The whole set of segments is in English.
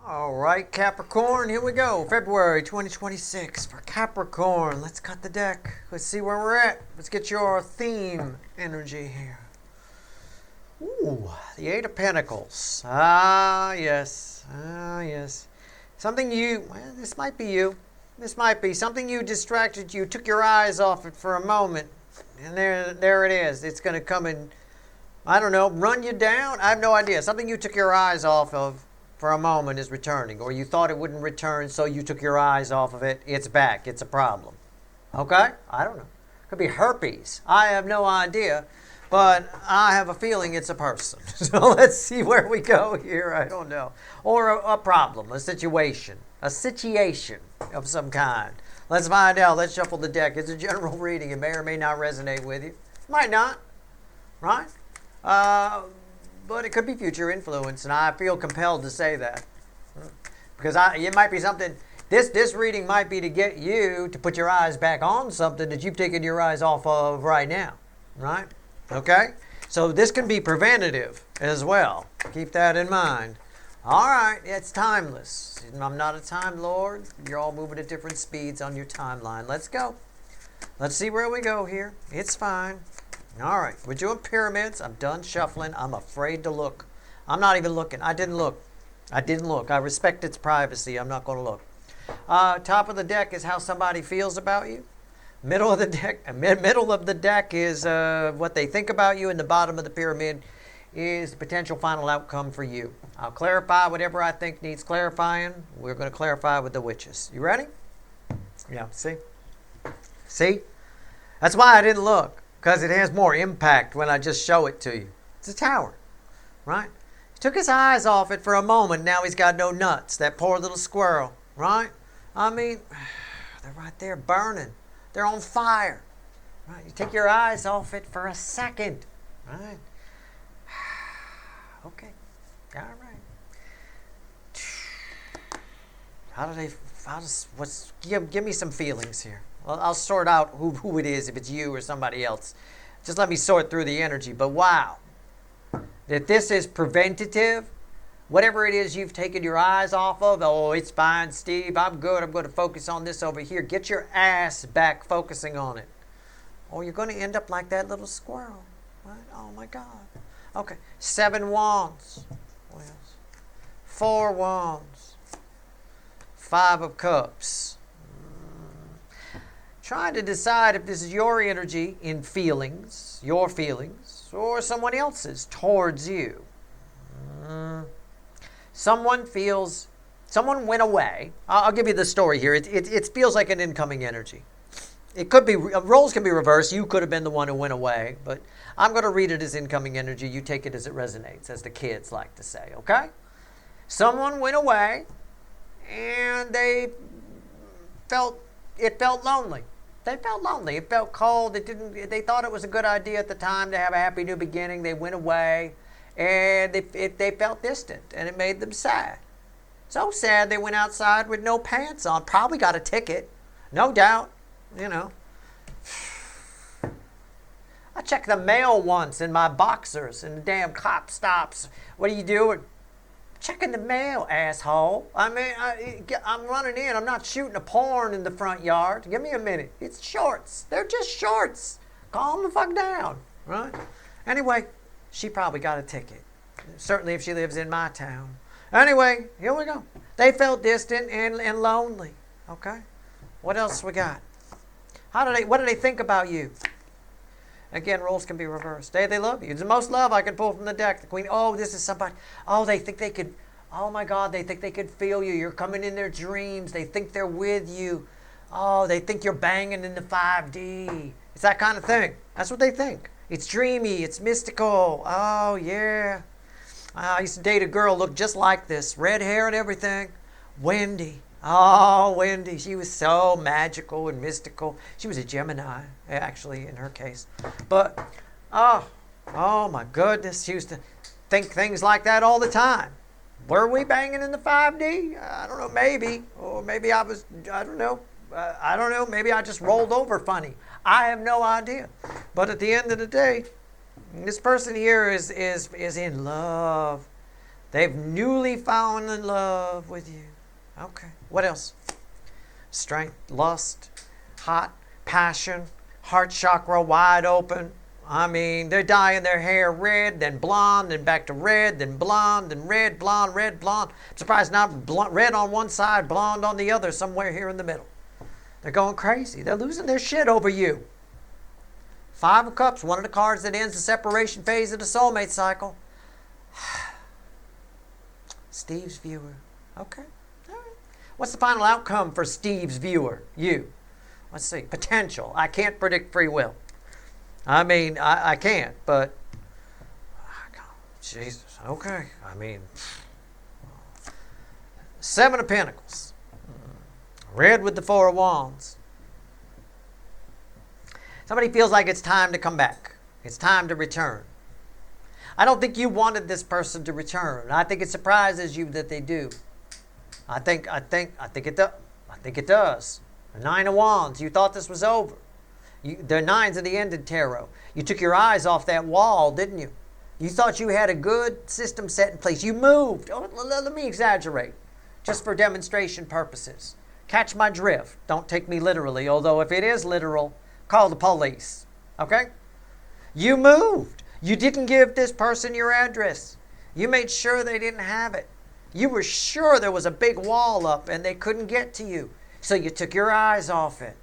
All right, Capricorn, here we go. February 2026 for Capricorn. Let's cut the deck. Let's see where we're at. Let's get your theme energy here. Ooh, the Eight of Pentacles. Ah, yes. Ah, yes. Something this might be you. This might be something you distracted you, took your eyes off it for a moment. And there it is. It's going to come and, I don't know, run you down. I have no idea. Something you took your eyes off of for a moment is returning, or you thought it wouldn't return, so you took your eyes off of it. It's back. It's a problem. Okay? I don't know. Could be herpes. I have no idea, but I have a feeling it's a person. So let's see where we go here. I don't know. Or a problem, a situation of some kind. Let's find out. Let's shuffle the deck. It's a general reading. It may or may not resonate with you. Might not. Right? But it could be future influence, and I feel compelled to say that. Because it might be something, this reading might be to get you to put your eyes back on something that you've taken your eyes off of right now. Right? Okay? So this can be preventative as well. Keep that in mind. All right, it's timeless. I'm not a time lord. You're all moving at different speeds on your timeline. Let's go. Let's see where we go here. It's fine. All right, we're doing pyramids. I'm done shuffling. I'm afraid to look. I'm not even looking. I didn't look. I respect its privacy. I'm not going to look. Top of the deck is how somebody feels about you. Middle of the deck is what they think about you, and the bottom of the pyramid is the potential final outcome for you. I'll clarify whatever I think needs clarifying. We're going to clarify with the witches. You ready? Yeah, see? See? That's why I didn't look. Because it has more impact when I just show it to you. It's a tower, right? He took his eyes off it for a moment. Now he's got no nuts. That poor little squirrel, right? I mean, they're right there burning. They're on fire, right? You take your eyes off it for a second, right? Okay, all right. Give me some feelings here. Well, I'll sort out who it is, if it's you or somebody else. Just let me sort through the energy. But wow, that this is preventative. Whatever it is you've taken your eyes off of, oh, it's fine, Steve, I'm good. I'm going to focus on this over here. Get your ass back focusing on it. Or you're going to end up like that little squirrel. Right? Oh, my God. Okay, 7 wands. 4 wands. 5 of cups. Trying to decide if this is your energy in feelings, your feelings, or someone else's towards you. Someone went away. I'll give you the story here. It feels like an incoming energy. It could be, roles can be reversed. You could have been the one who went away, but I'm going to read it as incoming energy. You take it as it resonates, as the kids like to say, okay? Someone went away, and it felt lonely. They felt lonely. It felt cold. They thought it was a good idea at the time to have a happy new beginning. They went away, and they felt distant, and it made them sad. So sad they went outside with no pants on. Probably got a ticket, no doubt. You know. I checked the mail once in my boxers, and the damn cop stops. What are you doing? Checking the mail, asshole. I mean, I'm running in. I'm not shooting a porn in the front yard. Give me a minute. It's shorts. They're just shorts. Calm the fuck down, right? Anyway, she probably got a ticket. Certainly if she lives in my town. Anyway, here we go. They felt distant and lonely. Okay? What else we got? What do they think about you? Again, roles can be reversed. They love you. It's the most love I can pull from the deck. The Queen, oh, this is somebody. Oh, they think they could, oh my God, they think they could feel you. You're coming in their dreams. They think they're with you. Oh, they think you're banging in the 5D. It's that kind of thing. That's what they think. It's dreamy. It's mystical. Oh, yeah. I used to date a girl looked just like this. Red hair and everything. Wendy. Oh, Wendy, she was so magical and mystical. She was a Gemini, actually, in her case. But, oh my goodness, she used to think things like that all the time. Were we banging in the 5D? I don't know, maybe. Or maybe I don't know. Maybe I just rolled over funny. I have no idea. But at the end of the day, this person here is in love. They've newly fallen in love with you. Okay. What else? Strength, lust, hot, passion, heart chakra wide open. I mean, they're dyeing their hair red, then blonde, then back to red, then blonde, then red, blonde, red, blonde. I'm surprised not red on one side, blonde on the other, somewhere here in the middle. They're going crazy. They're losing their shit over you. 5 of Cups, one of the cards that ends the separation phase of the soulmate cycle. Steve's viewer. Okay. All right. What's the final outcome for Steve's viewer? You. Let's see. Potential. I can't predict free will. I mean, I can't, but Jesus. Okay. I mean, 7 of Pentacles. Red with the 4 of Wands. Somebody feels like it's time to come back. It's time to return. I don't think you wanted this person to return. I think it surprises you that they do. I think it does. The 9 of Wands. You thought this was over. The 9s of the ended tarot. You took your eyes off that wall, didn't you? You thought you had a good system set in place. You moved. Oh, let me exaggerate, just for demonstration purposes. Catch my drift. Don't take me literally, although if it is literal, call the police. Okay? You moved. You didn't give this person your address. You made sure they didn't have it. You were sure there was a big wall up and they couldn't get to you. So you took your eyes off it.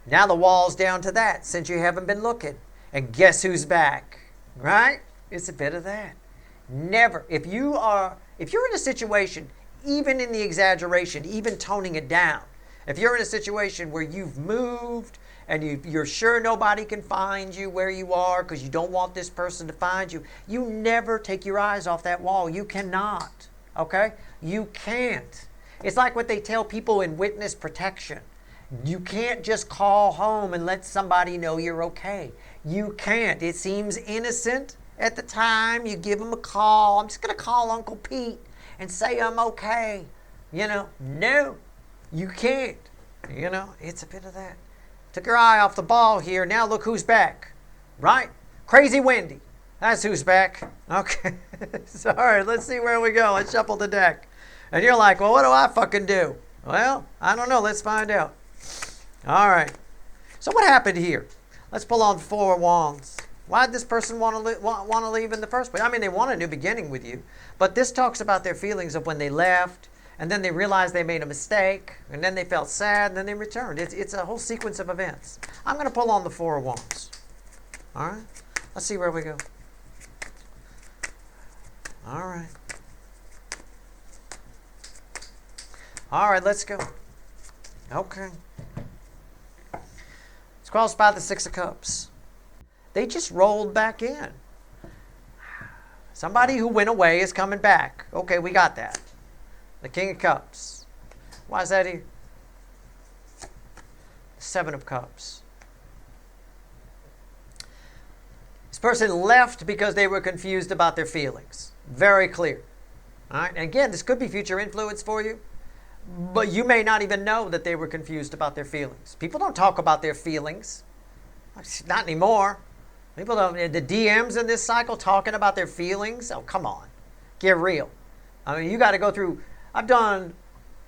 Now the wall's down to that since you haven't been looking. And guess who's back? Right? It's a bit of that. Never. If you're in a situation, even in the exaggeration, even toning it down, if you're in a situation where you've moved and you're sure nobody can find you where you are because you don't want this person to find you, you never take your eyes off that wall. You cannot. Okay? You can't. It's like what they tell people in witness protection. You can't just call home and let somebody know you're okay. You can't. It seems innocent at the time. You give them a call. I'm just going to call Uncle Pete and say I'm okay. No, you can't. It's a bit of that. Took your eye off the ball here. Now look who's back. Right? Crazy Wendy. That's who's back. Okay. So, all right, let's see where we go. Let's shuffle the deck. And you're like, well, what do I fucking do? Well, I don't know. Let's find out. All right. So what happened here? Let's pull on 4 Wands. Why did this person want to leave in the first place? I mean, they want a new beginning with you. But this talks about their feelings of when they left, and then they realized they made a mistake, and then they felt sad, and then they returned. It's a whole sequence of events. I'm going to pull on the 4 of Wands. All right? Let's see where we go. All right. All right, let's go. Okay. It's crossed by the 6 of Cups. They just rolled back in. Somebody who went away is coming back. Okay, we got that. The King of Cups. Why is that here? 7 of Cups. This person left because they were confused about their feelings. Very clear. All right. And again, this could be future influence for you, but you may not even know that they were confused about their feelings. People don't talk about their feelings. Not anymore. People don't. The DMs in this cycle talking about their feelings. Oh, come on. Get real. I mean, you got to go through. I've done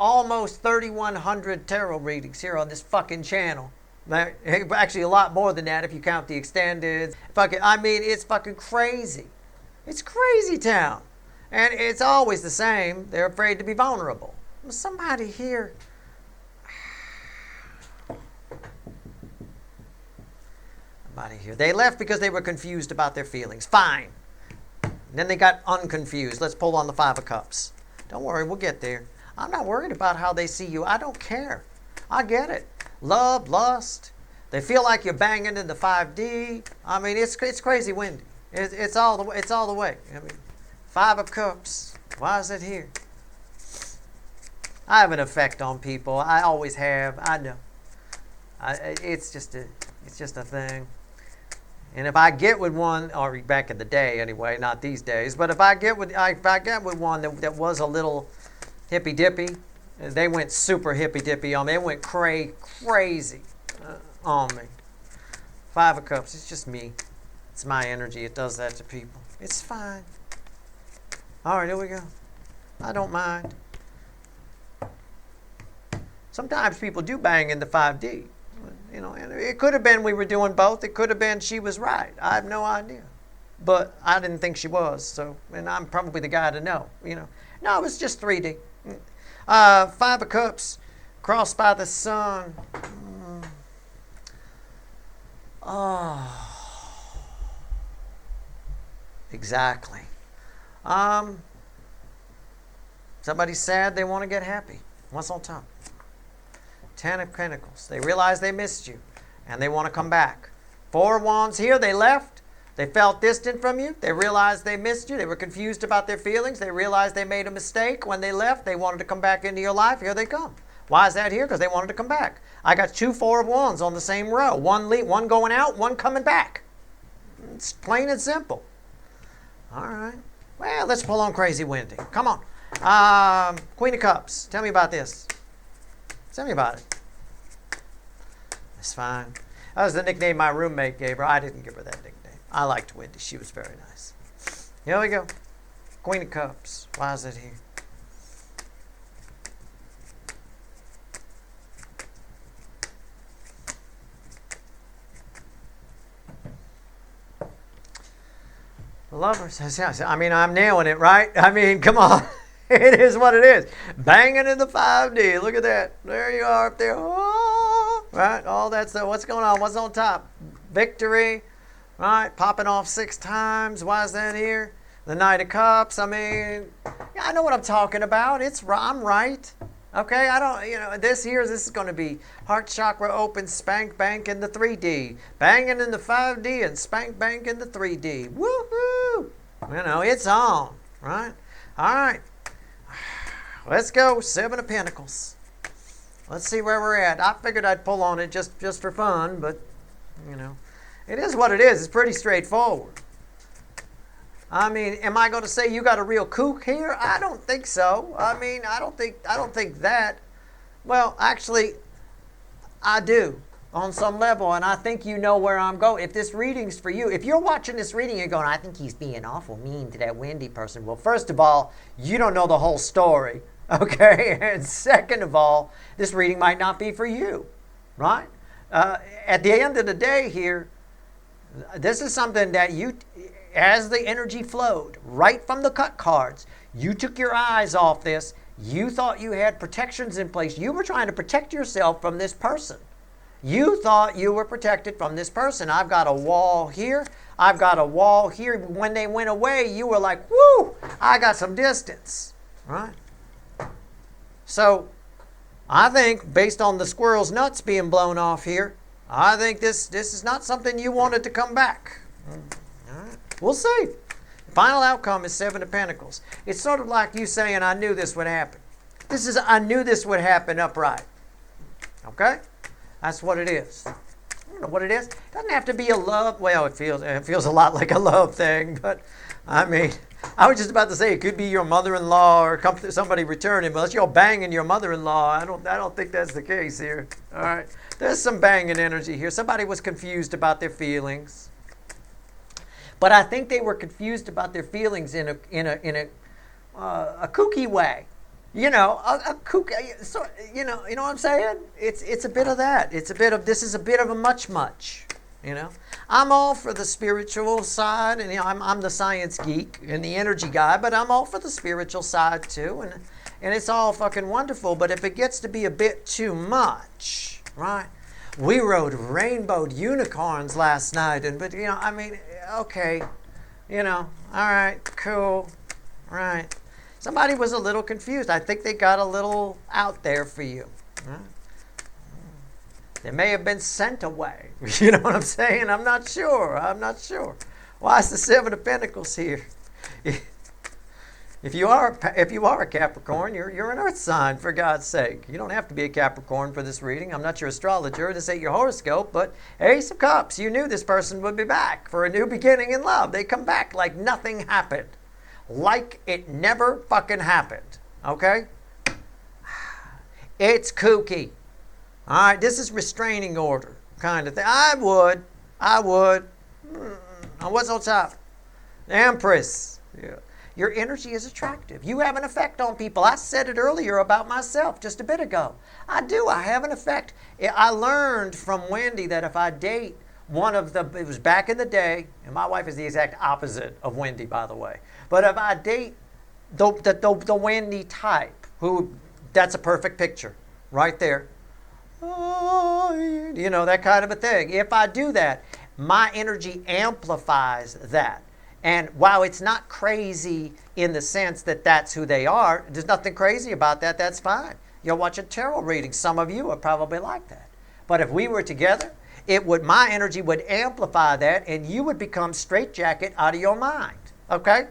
almost 3,100 tarot readings here on this fucking channel. Actually, a lot more than that if you count the extended. I mean, it's fucking crazy. It's crazy town. And it's always the same. They're afraid to be vulnerable. Somebody here. Somebody here. They left because they were confused about their feelings. Fine. And then they got unconfused. Let's pull on the 5 of Cups. Don't worry, we'll get there. I'm not worried about how they see you. I don't care. I get it. Love, lust. They feel like you're banging in the 5D. I mean, it's crazy windy. It's all the way. I mean, 5 of Cups. Why is it here? I have an effect on people. I always have. I know. It's just a thing. And if I get with one, or back in the day anyway, not these days, but if I get with one that was a little hippy dippy, they went super hippy dippy on me. They went crazy on me. 5 of Cups. It's just me. It's my energy. It does that to people. It's fine. All right, here we go. I don't mind. Sometimes people do bang in the 5D. You know, and it could have been we were doing both. It could have been she was right. I have no idea. But I didn't think she was. So, and I'm probably the guy to know, you know. No, it was just 3D. 5 of Cups, crossed by the sun. Oh, exactly. Somebody's sad, they want to get happy. What's on top? 10 of Pentacles. They realize they missed you, and they want to come back. 4 of Wands here, they left. They felt distant from you. They realized they missed you. They were confused about their feelings. They realized they made a mistake when they left. They wanted to come back into your life. Here they come. Why is that here? Because they wanted to come back. I got 2 4 of Wands on the same row. One going out, one coming back. It's plain and simple. All right. Well, let's pull on Crazy Wendy. Come on. Queen of Cups. Tell me about this. Tell me about it. It's fine. That was the nickname my roommate gave her. I didn't give her that nickname. I liked Wendy. She was very nice. Here we go. Queen of Cups. Why is it here? Lovers. I mean, I'm nailing it, right? I mean, come on. It is what it is. Banging in the 5D. Look at that. There you are up there. Oh, right? All that stuff. What's going on? What's on top? Victory. Right? Popping off 6 times. Why is that here? The Knight of Cups. I mean, yeah, I know what I'm talking about. I'm right. Okay? I don't, you know, this is going to be heart chakra open, spank bank in the 3D. Banging in the 5D and spank bank in the 3D. Woohoo! You know, it's on. Right? All right. Let's go. 7 of Pentacles. Let's see where we're at. I figured I'd pull on it just for fun, but, you know, it is what it is. It's pretty straightforward. I mean, am I going to say you got a real kook here? I don't think so. I mean, I don't think that. Well, actually, I do on some level, and I think you know where I'm going. If this reading's for you, if you're watching this reading and going, I think he's being awful mean to that Wendy person. Well, first of all, you don't know the whole story, okay? And second of all, this reading might not be for you, right? At the end of the day here, this is something that you, as the energy flowed right from the cut cards, you took your eyes off this. You thought you had protections in place. You were trying to protect yourself from this person. You thought you were protected from this person. I've got a wall here. I've got a wall here. When they went away, you were like, whoo, I got some distance, right? So I think based on the squirrel's nuts being blown off here, I think this is not something you wanted to come back. All right. We'll see. The final outcome is 7 of Pentacles. It's sort of like you saying, I knew this would happen. This is, I knew this would happen upright. Okay? That's what it is. I don't know what it is. It doesn't have to be a love. Well, it feels a lot like a love thing, but I mean, I was just about to say it could be your mother-in-law or somebody returning, but unless you're banging your mother-in-law, I don't think that's the case here. All right. There's some banging energy here. Somebody was confused about their feelings. But I think they were confused about their feelings in a kooky way. You know, a kook. So, you know what I'm saying? It's a bit of that. This is a bit of a much. You know, I'm all for the spiritual side, and you know, I'm the science geek and the energy guy, but I'm all for the spiritual side too, and it's all fucking wonderful. But if it gets to be a bit too much, right? We rode rainbowed unicorns last night, but you know, I mean, okay, you know, all right, cool, right. Somebody was a little confused. I think they got a little out there for you. Right? They may have been sent away. You know what I'm saying? I'm not sure. Why is the 7 of Pentacles here? If you are a Capricorn, you're an earth sign, for God's sake. You don't have to be a Capricorn for this reading. I'm not your astrologer. This ain't your horoscope, but Ace of Cups, you knew this person would be back for a new beginning in love. They come back like nothing happened. Like it never fucking happened. Okay? It's kooky. All right, this is restraining order kind of thing. I would. What's on top? The Empress. Yeah. Your energy is attractive. You have an effect on people. I said it earlier about myself just a bit ago. I do. I have an effect. I learned from Wendy that if I date it was back in the day, and my wife is the exact opposite of Wendy, by the way. But if I date the Wendy type, that's a perfect picture right there. You know, that kind of a thing. If I do that, my energy amplifies that. And while it's not crazy in the sense that that's who they are, there's nothing crazy about that, that's fine. You'll watch a tarot reading. Some of you are probably like that. But if we were together, my energy would amplify that, and you would become straitjacket out of your mind. Okay?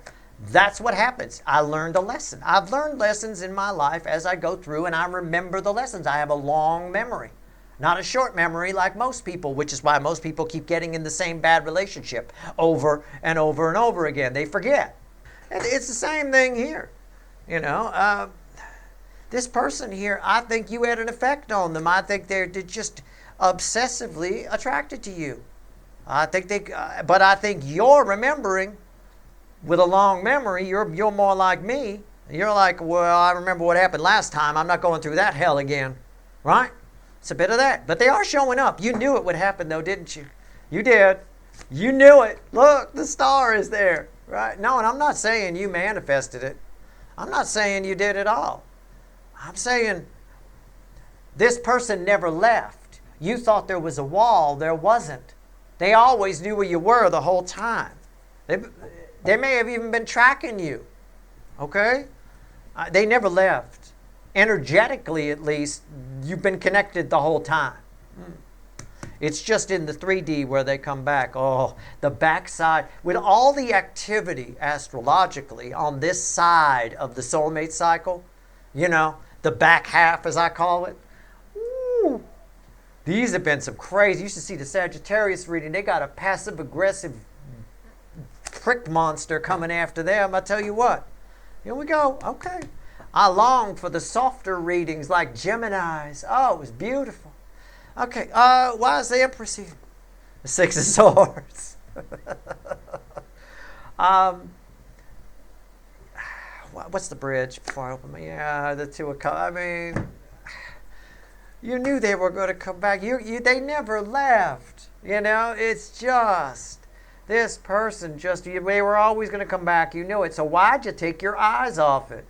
That's what happens. I learned a lesson. I've learned lessons in my life as I go through, and I remember the lessons. I have a long memory, not a short memory like most people, which is why most people keep getting in the same bad relationship over and over and over again. They forget. And it's the same thing here. You know, this person here, I think you had an effect on them. I think they're just obsessively attracted to you. But I think you're remembering. With a long memory, you're more like me. You're like, well, I remember what happened last time. I'm not going through that hell again. Right? It's a bit of that. But they are showing up. You knew it would happen, though, didn't you? You did. You knew it. Look, the star is there. Right? No, and I'm not saying you manifested it. I'm not saying you did it all. I'm saying this person never left. You thought there was a wall. There wasn't. They always knew where you were the whole time. They may have even been tracking you, okay? They never left. Energetically, at least, you've been connected the whole time. It's just in the 3D where they come back. Oh, the backside. With all the activity astrologically on this side of the soulmate cycle, you know, the back half, as I call it, ooh, these have been some crazy. You should see the Sagittarius reading. They got a passive-aggressive prick monster coming after them. I tell you what, here we go. Okay, I long for the softer readings like Gemini's. Oh, it was beautiful. Okay, why is the Empress here? The Six of Swords. What's the bridge before I open my? Yeah, the Two of Cups. I mean, you knew they were going to come back. They never left. You know, it's just. This person they were always going to come back. You knew it. So why'd you take your eyes off it?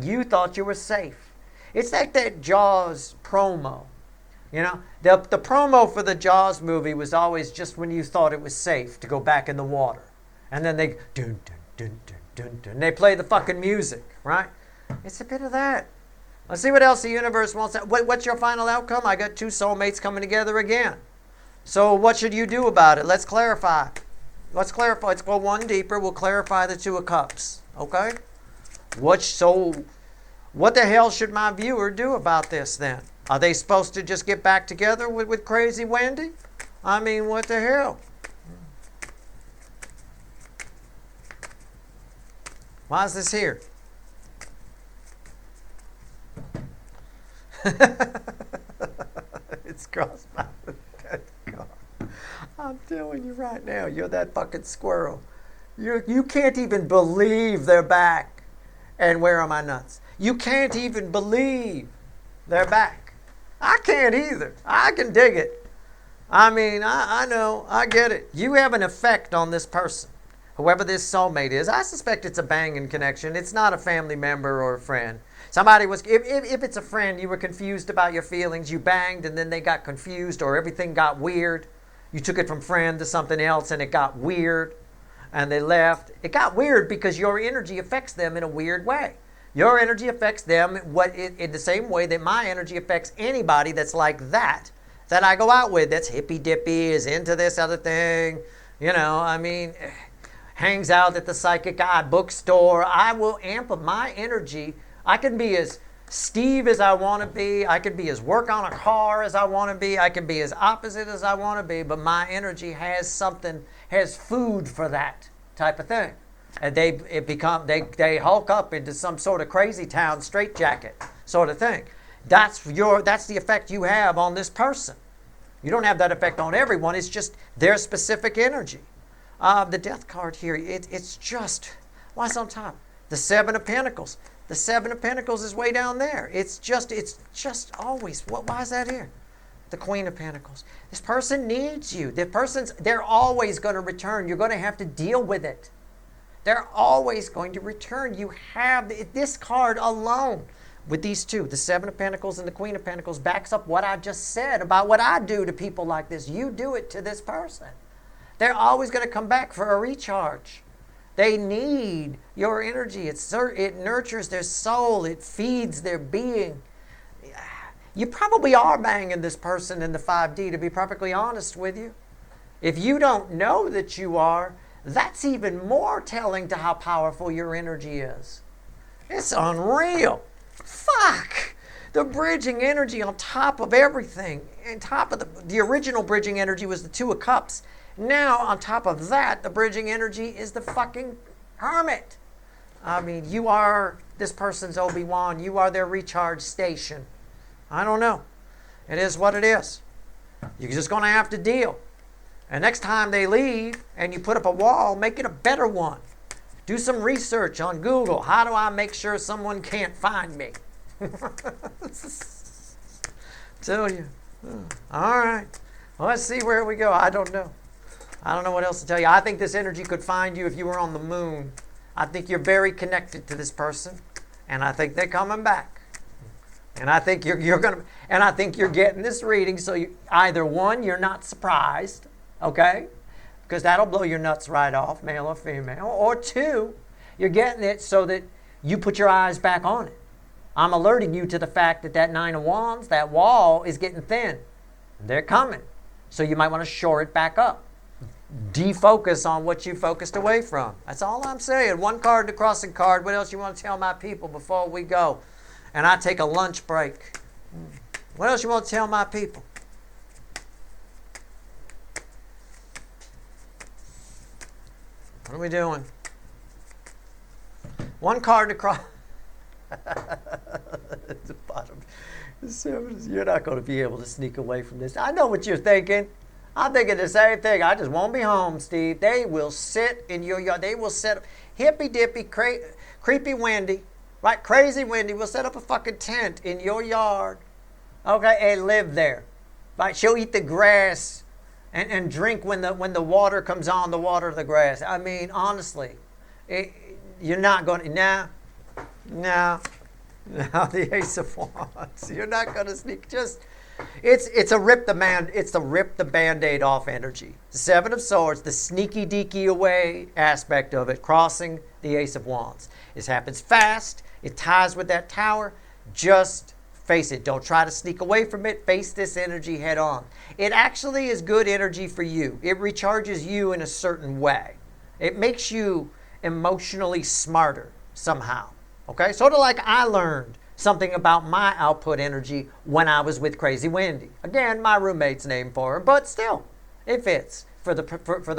You thought you were safe. It's like that Jaws promo. You know, the promo for the Jaws movie was always just when you thought it was safe to go back in the water. And then they dun dun dun dun dun dun. They play the fucking music, right? It's a bit of that. Let's see what else the universe wants. What's your final outcome? I got two soulmates coming together again. So what should you do about it? Let's clarify. Let's clarify. Let's go one deeper. We'll clarify the Two of Cups. Okay? What the hell should my viewer do about this then? Are they supposed to just get back together with crazy Wendy? I mean, what the hell? Why is this here? It's crossed my God. I'm telling you right now, you're that fucking squirrel. You can't even believe they're back. And where are my nuts? You can't even believe they're back. I can't either. I can dig it. I mean, I know. I get it. You have an effect on this person. Whoever this soulmate is. I suspect it's a banging connection. It's not a family member or a friend. Somebody was, if it's a friend, you were confused about your feelings. You banged and then they got confused or everything got weird. You took it from friend to something else and it got weird and they left. It got weird because your energy affects them in a weird way. Your energy affects them in the same way that my energy affects anybody that's like that I go out with, that's hippy-dippy, is into this other thing. You know, I mean, hangs out at the Psychic Eye bookstore. I will amp my energy. I can be as Steve as I want to be. I can be as work on a car as I want to be. I can be as opposite as I want to be. But my energy has food for that type of thing. And they hulk up into some sort of crazy town straitjacket sort of thing. That's the effect you have on this person. You don't have that effect on everyone. It's just their specific energy. The death card here, it's just, why is it on top? The Seven of Pentacles. The Seven of Pentacles is way down there. It's just always, why is that here? The Queen of Pentacles. This person needs you. They're always going to return. You're going to have to deal with it. They're always going to return. You have this card alone with these two, the Seven of Pentacles and the Queen of Pentacles, backs up what I just said about what I do to people like this. You do it to this person. They're always going to come back for a recharge. They need your energy. It nurtures their soul. It feeds their being. You probably are banging this person in the 5D, to be perfectly honest with you. If you don't know that you are, that's even more telling to how powerful your energy is. It's unreal. Fuck! The bridging energy on top of everything. On top of the original bridging energy was the Two of Cups. Now, on top of that, the bridging energy is the fucking Hermit. I mean, you are this person's Obi-Wan. You are their recharge station. I don't know. It is what it is. You're just going to have to deal. And next time they leave and you put up a wall, make it a better one. Do some research on Google. How do I make sure someone can't find me? Tell you. All right. Well, let's see where we go. I don't know. I don't know what else to tell you. I think this energy could find you if you were on the moon. I think you're very connected to this person. And I think they're coming back. And I think you're gonna, and I think you're getting this reading, so either one, you're not surprised, okay? Because that'll blow your nuts right off, male or female. Or two, you're getting it so that you put your eyes back on it. I'm alerting you to the fact that that Nine of Wands, that wall, is getting thin. They're coming. So you might want to shore it back up. Defocus on what you focused away from. That's all I'm saying. One card, the crossing card. What else you want to tell my people before we go? And I take a lunch break. What else you want to tell my people? What are we doing? One card to cross. At the bottom. You're not going to be able to sneak away from this. I know what you're thinking. I'm thinking the same thing. I just won't be home, Steve. They will sit in your yard. They will set up hippy dippy, creepy Wendy. Right, crazy Wendy will set up a fucking tent in your yard, okay, and live there. Right, she'll eat the grass and drink when the water comes on, the water of the grass. I mean, honestly, you're not going to, no, the Ace of Wands. You're not going to sneak. It's the rip the Band-Aid off energy. The Seven of Swords, the sneaky deaky away aspect of it, crossing the Ace of Wands. It happens fast. It ties with that Tower. Just face it. Don't try to sneak away from it. Face this energy head on. It actually is good energy for you. It recharges you in a certain way. It makes you emotionally smarter somehow. Okay? Sort of like I learned something about my output energy when I was with Crazy Wendy. Again, my roommate's name for her, but still, it fits for the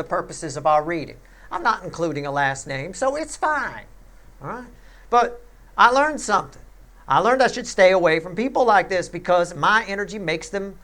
purposes of our reading. I'm not including a last name, so it's fine. All right? But I learned something. I learned I should stay away from people like this because my energy makes them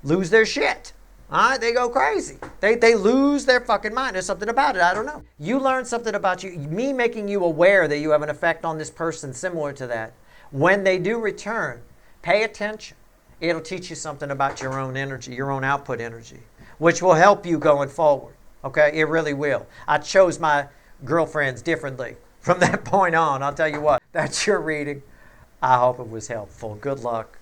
lose their shit. All right? They go crazy. They lose their fucking mind. There's something about it. I don't know. You learn something about you. Me making you aware that you have an effect on this person similar to that. When they do return, pay attention. It'll teach you something about your own energy, your own output energy, which will help you going forward. Okay? It really will. I chose my girlfriends differently. From that point on, I'll tell you what, that's your reading. I hope it was helpful. Good luck.